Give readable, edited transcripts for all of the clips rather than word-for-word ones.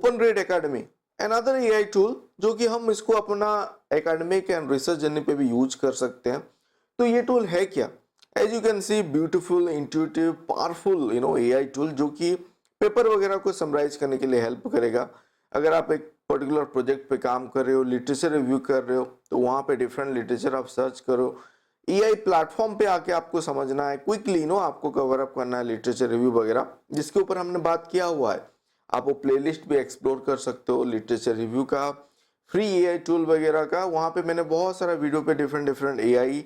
OpenRate Academy, another AI tool जो कि हम इसको अपना एकेडमिक एंड रिसर्च जर्नी पे भी यूज कर सकते हैं। तो ये टूल है क्या? As you can see, beautiful, intuitive, powerful AI tool जो कि पेपर वगैरह को समराइज करने के लिए हेल्प करेगा। अगर आप एक पर्टिकुलर प्रोजेक्ट पे काम कर रहे हो, लिटरेचर रिव्यू कर रहे हो, तो वहाँ पे डिफरेंट लिटरेचर आप सर्च करो। AI प्लेटफॉर्म पे आके आपको समझना है, क्विकली आपको कवर अप करना है लिटरेचर रिव्यू वगैरह, जिसके ऊपर हमने बात किया हुआ है। आप वो प्लेलिस्ट भी एक्सप्लोर कर सकते हो लिटरेचर रिव्यू का, फ्री AI टूल वगैरह का। वहाँ पे मैंने बहुत सारा वीडियो पे different different AI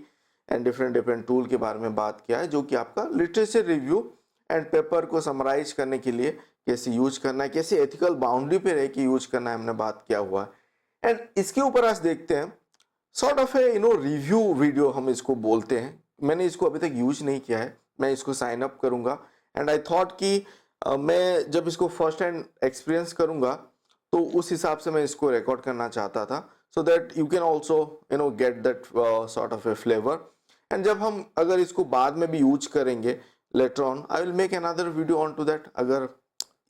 and different different tool के बारे में बात किया है, जो कि आपका लिटरेचर रिव्यू एंड पेपर को समराइज करने के लिए कैसे यूज करना है, कैसे एथिकल बाउंड्री पे रह के यूज करना है, हमने बात किया हुआ है। एंड इसके ऊपर आज देखते हैं sort of a review video, हम इसको बोलते हैं। मैंने इसको अभी तक यूज नहीं किया है, मैं इसको साइन अप करूंगा एंड आई थॉट कि मैं जब इसको फर्स्ट हैंड एक्सपीरियंस करूंगा तो उस हिसाब से मैं इसको रिकॉर्ड करना चाहता था, so that you can also get that sort of a flavour. And जब हम अगर इसको बाद में भी यूज करेंगे later on, I will make another video on to that, अगर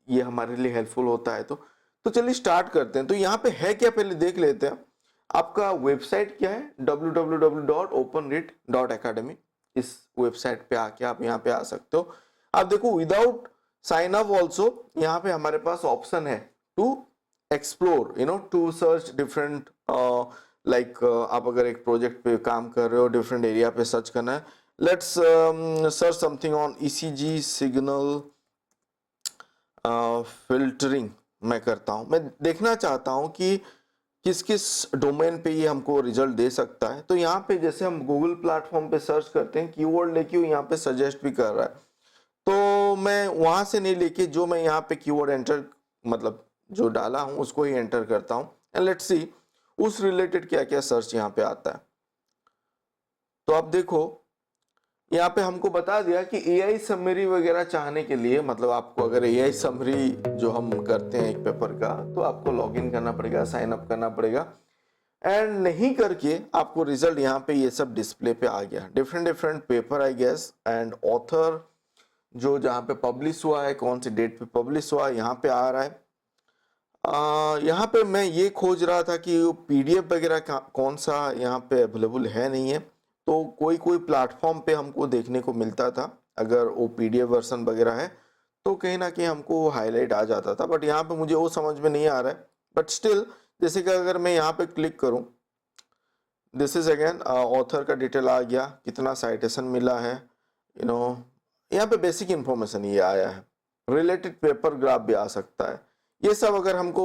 ये हमारे लिए हेल्पफुल होता है तो चलिए स्टार्ट करते हैं। तो यहाँ पे है क्या, पहले देख लेते हैं। आपका वेबसाइट क्या है? www.openread.academy। इस वेबसाइट पे आके आप यहाँ पे आ सकते हो। आप देखो, विदाउट साइन अप ऑल्सो यहाँ पे हमारे पास ऑप्शन है to explore, to search different, like आप अगर एक प्रोजेक्ट पे काम कर रहे हो, डिफरेंट एरिया पे सर्च करना है, let's search something on ECG signal filtering. मैं करता हूं, मैं देखना चाहता हूं कि किस किस डोमेन पे ये हमको रिजल्ट दे सकता है। तो यहाँ पे जैसे हम गूगल प्लेटफॉर्म पे सर्च करते हैं, कीवर्ड लेके वो यहाँ पे सजेस्ट भी कर रहा है, तो मैं वहां से नहीं लेके जो मैं यहाँ पे कीवर्ड एंटर, मतलब जो डाला हूं उसको ही एंटर करता हूं एंड लेट्स सी उस रिलेटेड क्या क्या सर्च यहाँ पे आता है। तो आप देखो, यहाँ पे हमको बता दिया कि AI समरी वगैरह चाहने के लिए, मतलब आपको अगर AI समरी जो हम करते हैं एक पेपर का, तो आपको लॉगिन करना पड़ेगा, साइन अप करना पड़ेगा एंड नहीं करके आपको रिजल्ट यहाँ पे ये सब डिस्प्ले पे आ गया। Different different paper I guess and author जो जहाँ पे पब्लिश हुआ है, कौन सी डेट पे पब्लिश हुआ है, यहाँ पे आ रहा है। यहाँ पे मैं ये खोज रहा था कि PDF वगैरह कौन सा यहाँ पे अवेलेबल है नहीं है, तो कोई कोई प्लेटफॉर्म पे हमको देखने को मिलता था। अगर वो PDF वर्जन वगैरह है तो कहीं ना कहीं हमको हाईलाइट आ जाता था, बट यहाँ पे मुझे वो समझ में नहीं आ रहा है। बट स्टिल, जैसे कि अगर मैं यहाँ पे क्लिक करूँ, दिस इज अगेन ऑथर का डिटेल आ गया, कितना साइटेशन मिला है, यहाँ पे बेसिक इंफॉर्मेशन ये आया है। रिलेटेड पेपर ग्राफ भी आ सकता है। ये सब अगर हमको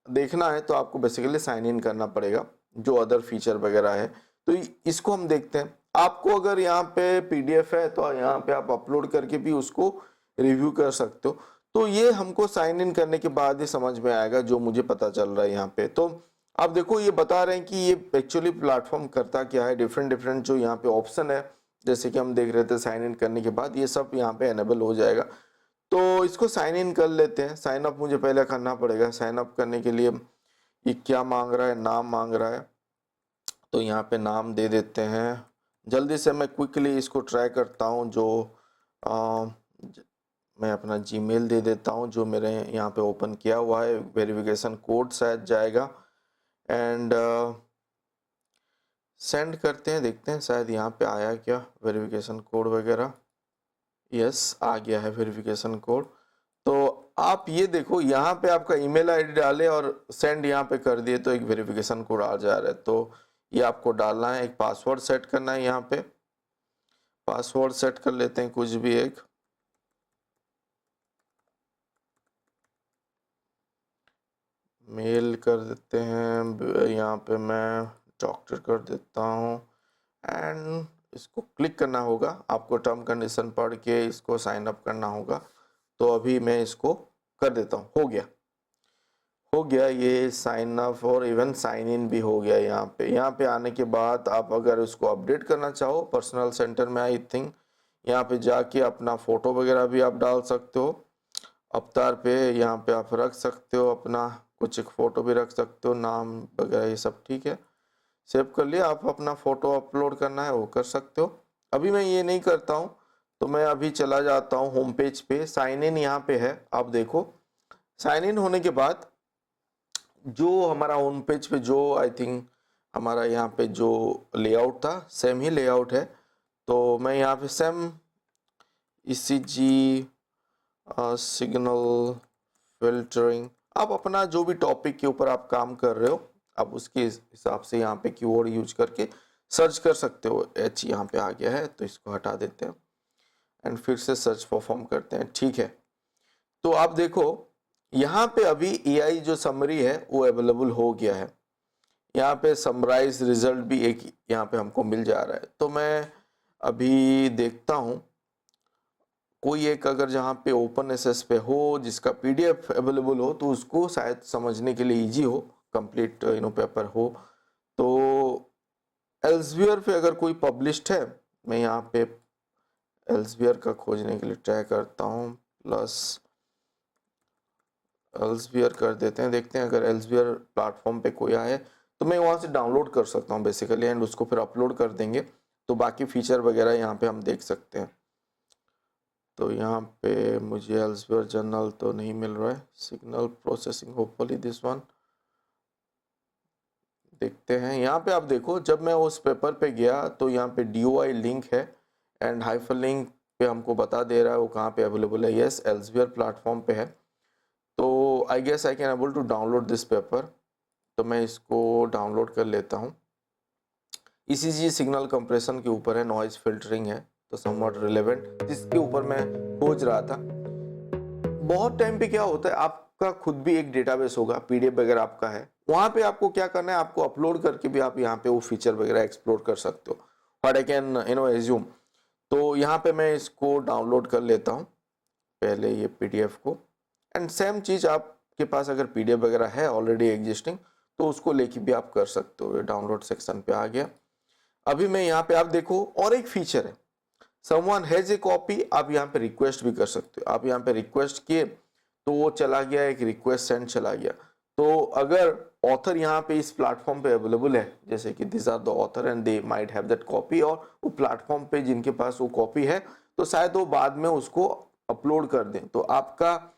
देखना है तो आपको बेसिकली साइन इन करना पड़ेगा, जो अदर फीचर वगैरह है। तो इसको हम देखते हैं। आपको अगर यहाँ पे PDF है तो यहाँ पे आप अपलोड करके भी उसको रिव्यू कर सकते हो। तो ये हमको साइन इन करने के बाद ही समझ में आएगा, जो मुझे पता चल रहा है यहाँ पे। तो आप देखो, ये बता रहे हैं कि ये एक्चुअली प्लेटफॉर्म करता क्या है। डिफरेंट डिफरेंट जो यहाँ पे ऑप्शन है, जैसे कि हम देख रहे थे, साइन इन करने के बाद ये सब यहाँ पे एनेबल हो जाएगा। तो इसको साइन इन कर लेते हैं। साइन अप मुझे पहले करना पड़ेगा। साइन अप करने के लिए ये क्या मांग रहा है? नाम मांग रहा है, तो यहाँ पे नाम दे देते हैं। जल्दी से मैं क्विकली इसको ट्राई करता हूँ। जो मैं अपना जीमेल दे देता हूँ जो मेरे यहाँ पे ओपन किया हुआ है। वेरिफिकेशन कोड शायद जाएगा एंड सेंड करते हैं, देखते हैं शायद यहाँ पे आया क्या वेरिफिकेशन कोड वगैरह। यस, आ गया है वेरिफिकेशन कोड। तो आप ये देखो, यहाँ पे आपका ईमेल आईडी डाले और सेंड यहाँ पे कर दिए तो एक वेरिफिकेशन कोड आ जा रहा है। तो ये आपको डालना है, एक पासवर्ड सेट करना है। यहाँ पे पासवर्ड सेट कर लेते हैं, कुछ भी एक। मेल कर देते हैं, यहाँ पे मैं डॉक्टर कर देता हूँ एंड इसको क्लिक करना होगा। आपको टर्म कंडीशन पढ़ के इसको साइन अप करना होगा। तो अभी मैं इसको कर देता हूँ। हो गया ये साइन अप और इवन साइन इन भी हो गया। यहाँ पे आने के बाद आप अगर उसको अपडेट करना चाहो पर्सनल सेंटर में, आई थिंक यहाँ पे जाके अपना फोटो वगैरह भी आप डाल सकते हो। अवतार पे यहाँ पे आप रख सकते हो अपना कुछ एक फोटो भी रख सकते हो, नाम वगैरह ये सब ठीक है। सेव कर लिया। आप अपना फोटो अपलोड करना है वो कर सकते हो। अभी मैं ये नहीं करता हूँ, तो मैं अभी चला जाता हूँ होम पेज पे। साइन इन यहाँ पे है, आप देखो साइन इन होने के बाद जो हमारा होम पेज पे जो आई थिंक हमारा यहाँ पे जो लेआउट था सेम ही लेआउट है, तो मैं यहाँ पे सेम ECG सिग्नल फिल्टरिंग, आप अपना जो भी टॉपिक के ऊपर आप काम कर रहे हो आप उसके हिसाब से यहाँ पे कीवर्ड यूज करके सर्च कर सकते हो। H यहाँ पे आ गया है तो इसको हटा देते हैं एंड फिर से सर्च परफॉर्म करते हैं। ठीक है, तो आप देखो यहाँ पे अभी AI जो समरी है वो अवेलेबल हो गया है। यहाँ पे समराइज रिजल्ट भी एक यहाँ पे हमको मिल जा रहा है। तो मैं अभी देखता हूँ कोई एक अगर जहाँ पे ओपन एसएस पे हो जिसका PDF अवेलेबल हो तो उसको शायद समझने के लिए इजी हो, कंप्लीट पेपर हो। तो एल्सेवियर पे अगर कोई पब्लिश्ड है, मैं यहाँ पे एल्सेवियर का खोजने के लिए ट्राई करता हूँ, प्लस एल्सेवियर कर देते हैं, देखते हैं अगर एल्सेवियर प्लेटफॉर्म पे कोई आए तो मैं वहाँ से डाउनलोड कर सकता हूँ बेसिकली एंड उसको फिर अपलोड कर देंगे तो बाकी फीचर वगैरह यहाँ पे हम देख सकते हैं। तो यहाँ पे मुझे एल्सेवियर जर्नल तो नहीं मिल रहा है, signal processing hopefully this one, देखते हैं। यहाँ पे आप देखो जब मैं उस पेपर पे गया तो यहाँ पे DOI लिंक है एंड हाइपर लिंक पे हमको बता दे रहा है वो कहाँ पे अवेलेबल है। यस, एल्सेवियर प्लेटफॉर्म पे है। तो I guess I can able to download this paper, तो मैं इसको डाउनलोड कर लेता हूँ। ECG सिग्नल कंप्रेशन के ऊपर है, नॉइज फिल्टरिंग है, तो समवॉट रिलेवेंट जिसके ऊपर मैं खोज रहा था। बहुत टाइम पे क्या होता है आपका खुद भी एक डेटाबेस होगा, PDF वगैरह आपका है, वहां पे आपको क्या करना है, आपको अपलोड करके भी आप यहाँ पे वो फीचर वगैरह एक्सप्लोर कर सकते हो। व्हाट आई कैन एज्यूम, तो यहाँ पे मैं इसको डाउनलोड कर लेता हूँ पहले ये PDF को एंड सेम चीज आपके पास अगर PDF वगैरह है ऑलरेडी एग्जिस्टिंग तो उसको लेके भी आप कर सकते हो। ये डाउनलोड सेक्शन पे आ गया। अभी मैं यहाँ पे आप देखो और एक फीचर है, समवन हैज ए कॉपी, आप यहाँ पे रिक्वेस्ट भी कर सकते हो। आप यहाँ पे रिक्वेस्ट किए तो वो चला गया, एक रिक्वेस्ट सेंड चला गया। तो अगर ऑथर यहाँ पे इस प्लेटफॉर्म पे अवेलेबल है, जैसे कि this are the author and they might have that copy, और वो प्लेटफॉर्म पे जिनके पास वो कॉपी है तो शायद वो बाद में उसको अपलोड कर दें, तो आपका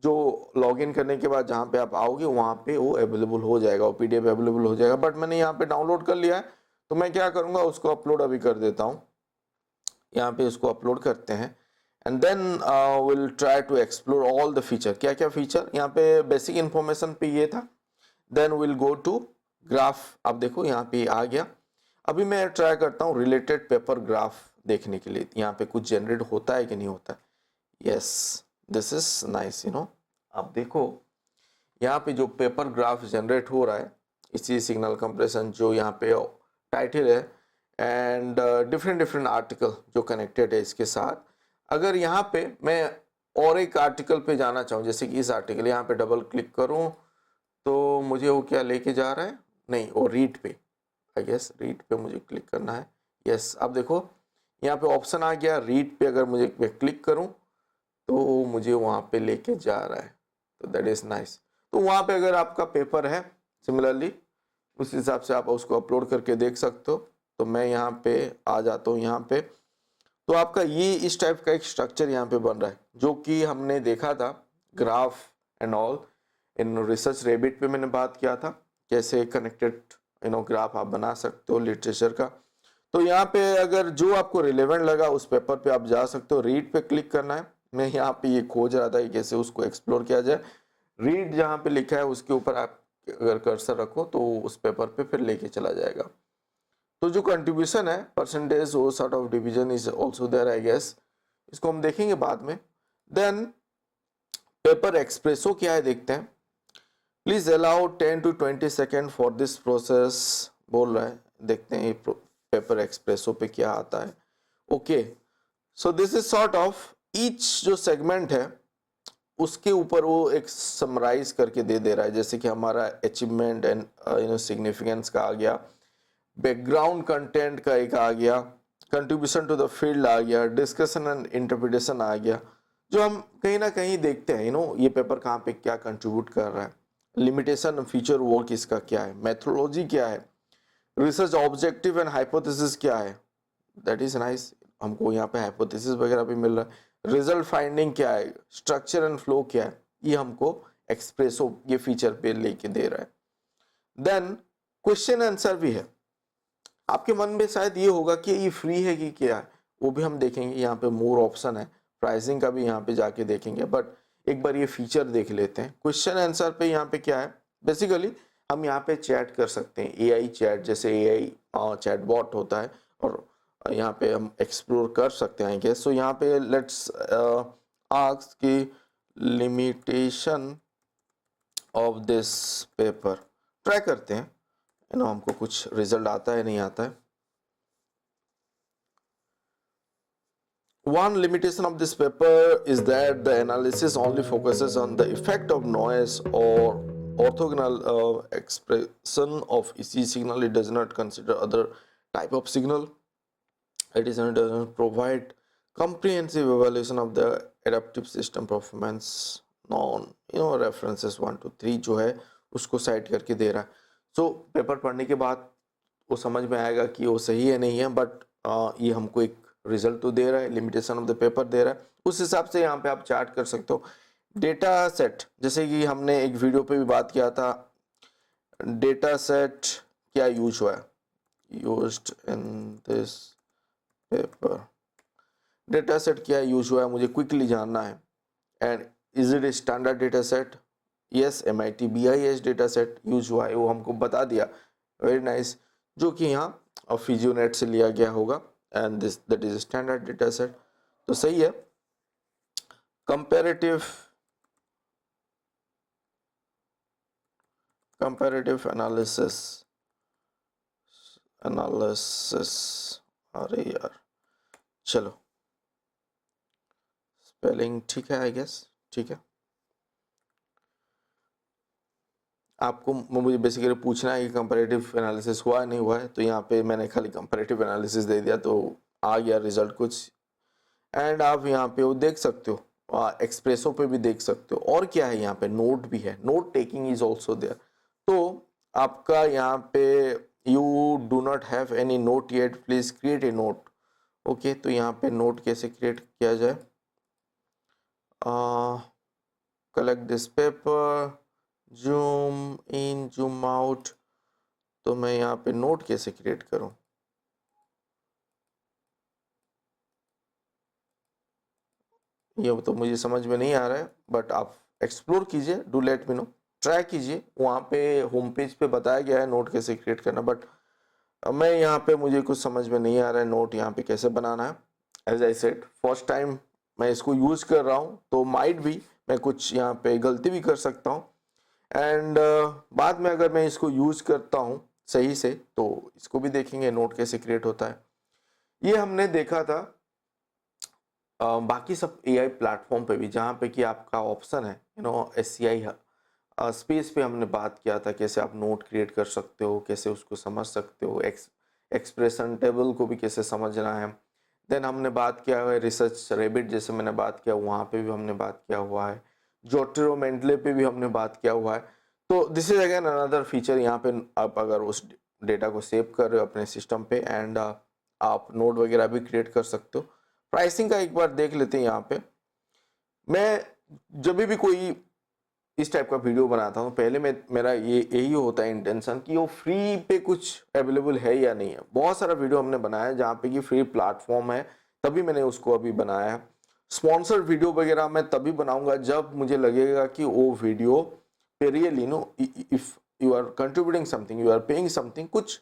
जो लॉगिन करने के बाद जहाँ पे आप आओगे वहाँ पे वो अवेलेबल हो जाएगा, वो PDF अवेलेबल हो जाएगा। बट मैंने यहाँ पे डाउनलोड कर लिया है तो मैं क्या करूँगा, उसको अपलोड अभी कर देता हूँ। यहाँ पे उसको अपलोड करते हैं and then will try to explore all the feature. क्या क्या फीचर यहाँ पे, बेसिक इंफॉर्मेशन पे ये था, then will go to graph. आप देखो यहाँ पे आ गया। अभी मैं ट्राई करता हूँ रिलेटेड पेपर ग्राफ देखने के लिए, यहाँ पे कुछ जनरेट होता है कि नहीं होता है। यस, दिस इज नाइस, आप देखो यहाँ पे जो पेपर ग्राफ जनरेट हो रहा है, इसी सिग्नल कंप्रेशन जो यहाँ पे टाइटल है एंड डिफरेंट आर्टिकल जो कनेक्टेड है इसके साथ। अगर यहाँ पे मैं और एक आर्टिकल पे जाना चाहूँ, जैसे कि इस आर्टिकल, यहाँ पे डबल क्लिक करूँ तो मुझे वो क्या लेके जा रहा है, नहीं वो रीड पे, आई गेस रीड पे मुझे क्लिक करना है। यस, अब देखो यहाँ पे ऑप्शन आ गया रीड पे, अगर मुझे मैं क्लिक करूँ तो मुझे वहाँ पे लेके जा रहा है, तो दैट इज नाइस। तो वहाँ पे अगर आपका पेपर है सिमिलरली उस हिसाब से आप उसको अपलोड करके देख सकते हो। तो मैं यहाँ पे आ जाता हूँ यहाँ पे, तो आपका ये इस टाइप का एक स्ट्रक्चर यहाँ पे बन रहा है जो कि हमने देखा था graph and all in research rebate पे। मैंने बात किया था कैसे कनेक्टेड ग्राफ आप बना सकते हो लिटरेचर का। तो यहाँ पे अगर जो आपको रिलेवेंट लगा उस पेपर पे आप जा सकते हो। रीड पे क्लिक करना है, मैं यहाँ पे ये खोज रहा था कि कैसे उसको एक्सप्लोर किया जाए। रीड जहाँ पे लिखा है उसके ऊपर आप अगर कर्सर रखो तो उस पेपर पे फिर लेके चला जाएगा। तो जो कंट्रीब्यूशन है परसेंटेज वो sort of division is also there I guess, इसको हम देखेंगे बाद में। देन पेपर एक्सप्रेसो क्या है देखते हैं। Please allow 10 to 20 second for this process बोल रहा है, देखते हैं ये पेपर एक्सप्रेसो पे क्या आता है। Okay, so this is sort of each जो सेगमेंट है उसके ऊपर वो एक समराइज करके दे रहा है, जैसे कि हमारा अचीवमेंट एंड सिग्निफिकेंस का आ गया, बैकग्राउंड कंटेंट का एक आ गया, कंट्रीब्यूशन टू द फील्ड आ गया, डिस्कशन एंड इंटरप्रिटेशन आ गया, जो हम कहीं ना कहीं देखते हैं ये पेपर कहाँ पे क्या कंट्रीब्यूट कर रहा है, लिमिटेशन फीचर वर्क इसका क्या है, मेथोडोलॉजी क्या है, रिसर्च ऑब्जेक्टिव एंड हाइपोथेसिस क्या है, दैट इज नाइस, हमको यहाँ पे हाइपोथेसिस वगैरह भी मिल रहा है, रिजल्ट फाइंडिंग क्या है, स्ट्रक्चर एंड फ्लो क्या है, ये हमको एक्सप्रेसो ये फीचर पे लेके दे रहा है। देन क्वेश्चन आंसर भी है। आपके मन में शायद ये होगा कि ये फ्री है कि क्या है, वो भी हम देखेंगे। यहाँ पे मोर ऑप्शन है, प्राइसिंग का भी यहाँ पे जाके देखेंगे, बट एक बार ये फीचर देख लेते हैं। क्वेश्चन आंसर पे यहाँ पे क्या है, बेसिकली हम यहाँ पे चैट कर सकते हैं, एआई चैट, जैसे एआई चैट बॉट होता है, और यहाँ पे हम एक्सप्लोर कर सकते हैं आई गेस। सो यहाँ पे लेट्स आस्क की limitation of this paper, try करते हैं हमको कुछ रिजल्ट आता है नहीं आता है। One limitation of this paper is that the analysis only focuses on the effect of noise or orthogonal expression of EC signal. It does not consider other type of signal. It doesn't provide comprehensive evaluation of the adaptive system performance. Non references 1 to 3 जो है उसको side करके दे रहा है। So paper पढ़ने के बाद वो समझ में आएगा कि वो सही है नहीं है, बट ये हमको एक रिजल्ट तो दे रहा है, लिमिटेशन ऑफ द पेपर दे रहा है। उस हिसाब से यहाँ पे आप चार्ट कर सकते हो। डेटा सेट, जैसे कि हमने एक वीडियो पे भी बात किया था, डेटा सेट क्या यूज हुआ है, used in this paper, data set क्या यूज हुआ है मुझे क्विकली जानना है। And is it a standard data set? Yes, MIT BIS data set use हुआ है, वो हमको बता दिया। वेरी नाइस, जो कि यहाँ फिजियोनेट से लिया गया होगा, and this that is standard data set, तो सही है। कंपैरेटिव एनालिसिस, अरे यार चलो, स्पेलिंग ठीक है आई गेस, ठीक है। आपको मुझे बेसिकली पूछना है कि कंपैरेटिव एनालिसिस हुआ है नहीं हुआ है, तो यहाँ पे मैंने खाली कंपैरेटिव एनालिसिस दे दिया तो आ गया रिजल्ट कुछ। एंड आप यहाँ पे वो देख सकते हो, एक्सप्रेसो पे भी देख सकते हो। और क्या है यहाँ पे, नोट भी है, note taking is also there. तो आपका यहाँ पे you do not have any note yet, please create a note. Okay, तो यहाँ पे नोट कैसे क्रिएट किया जाए, collect this paper, zoom in zoom out, तो मैं यहाँ पे नोट कैसे क्रिएट करूं, ये तो मुझे समझ में नहीं आ रहा है, बट आप एक्सप्लोर कीजिए, do let me know, try कीजिए। वहाँ पे होम पेज पे बताया गया है नोट कैसे क्रिएट करना, बट मैं यहाँ पे मुझे कुछ समझ में नहीं आ रहा है नोट यहाँ पे कैसे बनाना है। As I said, first time मैं इसको यूज कर रहा हूँ, तो माइट भी मैं कुछ यहाँ पे गलती भी कर सकता हूँ। एंड बाद में अगर मैं इसको यूज करता हूँ सही से, तो इसको भी देखेंगे नोट कैसे क्रिएट होता है। ये हमने देखा था बाकी सब AI प्लेटफॉर्म पे भी, जहाँ पे कि आपका ऑप्शन है SCI स्पेस पे हमने बात किया था कैसे आप नोट क्रिएट कर सकते हो, कैसे उसको समझ सकते हो, एक्सप्रेशन टेबल को भी कैसे समझना है। देन हमने बात किया है रिसर्च रैबिट, जैसे मैंने बात किया, वहाँ पे भी हमने बात किया हुआ है। जोटेरो मेंटले पे भी हमने बात किया हुआ है। तो this is again another feature. यहाँ पे आप अगर उस डेटा को सेव कर रहे हो अपने सिस्टम पे, एंड आप नोट वगैरह भी क्रिएट कर सकते हो। प्राइसिंग का एक बार देख लेते हैं। यहाँ पे मैं जब भी कोई इस टाइप का वीडियो बनाता हूँ, पहले मेरा यही होता है इंटेंशन कि वो फ्री पे कुछ अवेलेबल है या नहीं है। बहुत सारा वीडियो हमने बनाया है जहाँ पे कि फ्री प्लेटफॉर्म है, तभी मैंने उसको अभी बनाया है। स्पॉन्सर्ड वीडियो वगैरह मैं तभी बनाऊंगा जब मुझे लगेगा कि वो वीडियो पे really if you are contributing something, you are paying something, कुछ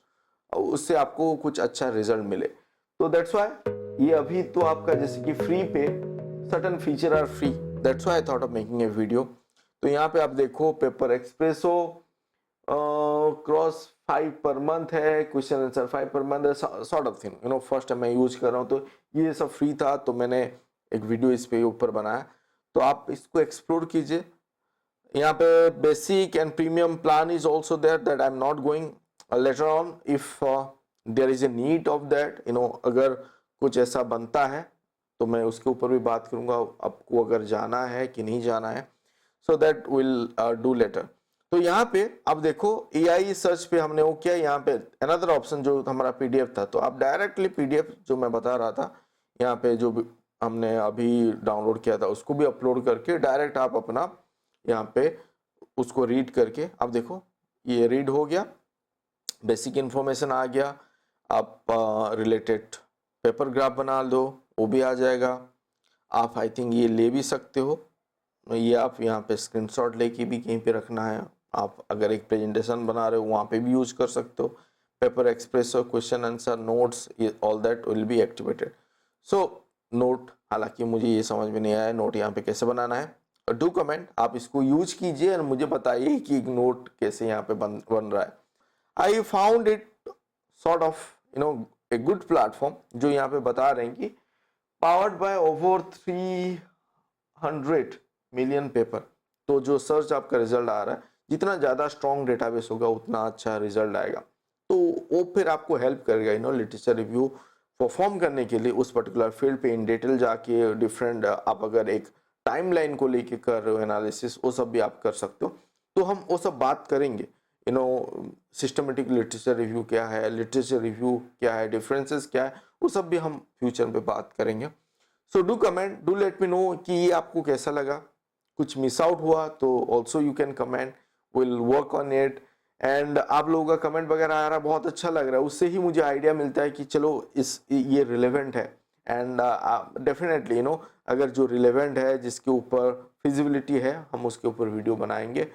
उससे आपको कुछ अच्छा रिजल्ट मिले। तो दैट्स व्हाई ये अभी तो आपका जैसे कि फ्री पे certain feature are free, that's why I thought of making a video. तो यहाँ पे आप देखो, paper espresso cross 5 per month है, क्वेश्चन आंसर 5 पर मंथ है, sort of thing. First time मैं यूज कर रहा हूँ, तो ये सब फ्री था, तो मैंने एक वीडियो इस पे ऊपर बनाया। तो आप इसको एक्सप्लोर कीजिए। यहाँ पे basic and premium plan is also there, that I am not going later on if there is a need of that. अगर कुछ ऐसा बनता है तो मैं उसके ऊपर भी बात करूंगा, आपको अगर जाना है कि नहीं जाना है, so that will do later। तो यहाँ पे अब देखो AI सर्च पे हमने वो किया, यहाँ पे अनदर ऑप्शन जो हमारा PDF था, तो आप डायरेक्टली PDF जो मैं बता रहा था यहाँ पे जो हमने अभी डाउनलोड किया था उसको भी अपलोड करके डायरेक्ट आप अपना यहाँ पे उसको रीड करके, अब देखो ये रीड हो गया, बेसिक इन्फॉर्मेशन आ गया, आप रिलेटेड पेपर ग्राफ बना दो, वो भी आ जाएगा। आप आई थिंक ये ले भी सकते हो, ये आप यहाँ पे स्क्रीनशॉट लेके भी कहीं पे रखना है, आप अगर एक प्रेजेंटेशन बना रहे हो वहाँ पे भी यूज कर सकते हो। पेपर एक्सप्रेस और question answer notes, all that will be activated. So note, हालांकि मुझे ये समझ में नहीं आया नोट यहाँ पे कैसे बनाना है, डू कमेंट, आप इसको यूज कीजिए और मुझे बताइए कि नोट कैसे यहाँ पे बन रहा है। I found it sort of a good platform, जो यहाँ पे बता रहे हैं कि powered by over 300 million paper. तो जो सर्च आपका रिजल्ट आ रहा है, जितना ज़्यादा स्ट्रॉन्ग डेटाबेस होगा उतना अच्छा रिजल्ट आएगा। तो वो फिर आपको हेल्प करेगा लिटरेचर रिव्यू परफॉर्म करने के लिए, उस पर्टिकुलर फील्ड पे इन डिटेल जाके डिफरेंट, आप अगर एक टाइमलाइन को लेके कर रहे हो एनालिसिस, वो सब भी आप कर सकते हो। तो हम वो सब बात करेंगे, सिस्टमेटिक लिटरेचर रिव्यू क्या है, लिटरेचर रिव्यू क्या है, डिफरेंसेस क्या है, वो सब भी हम फ्यूचर में बात करेंगे। So do comment, do let me know कि ये आपको कैसा लगा, कुछ मिस आउट हुआ तो also you can comment, will work on it. And आप लोगों का कमेंट वगैरह आ रहा, बहुत अच्छा लग रहा है, उससे ही मुझे आइडिया मिलता है कि चलो ये रिलेवेंट है। एंड डेफिनेटली अगर जो रिलेवेंट है, जिसके ऊपर फिजिबिलिटी है, हम उसके ऊपर वीडियो बनाएंगे।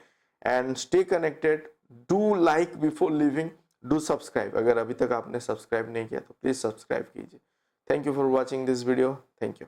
And stay connected, do like before living, do subscribe, अगर अभी तक आपने सब्सक्राइब नहीं किया तो प्लीज सब्सक्राइब कीजिए। Thank you for watching this video, thank you.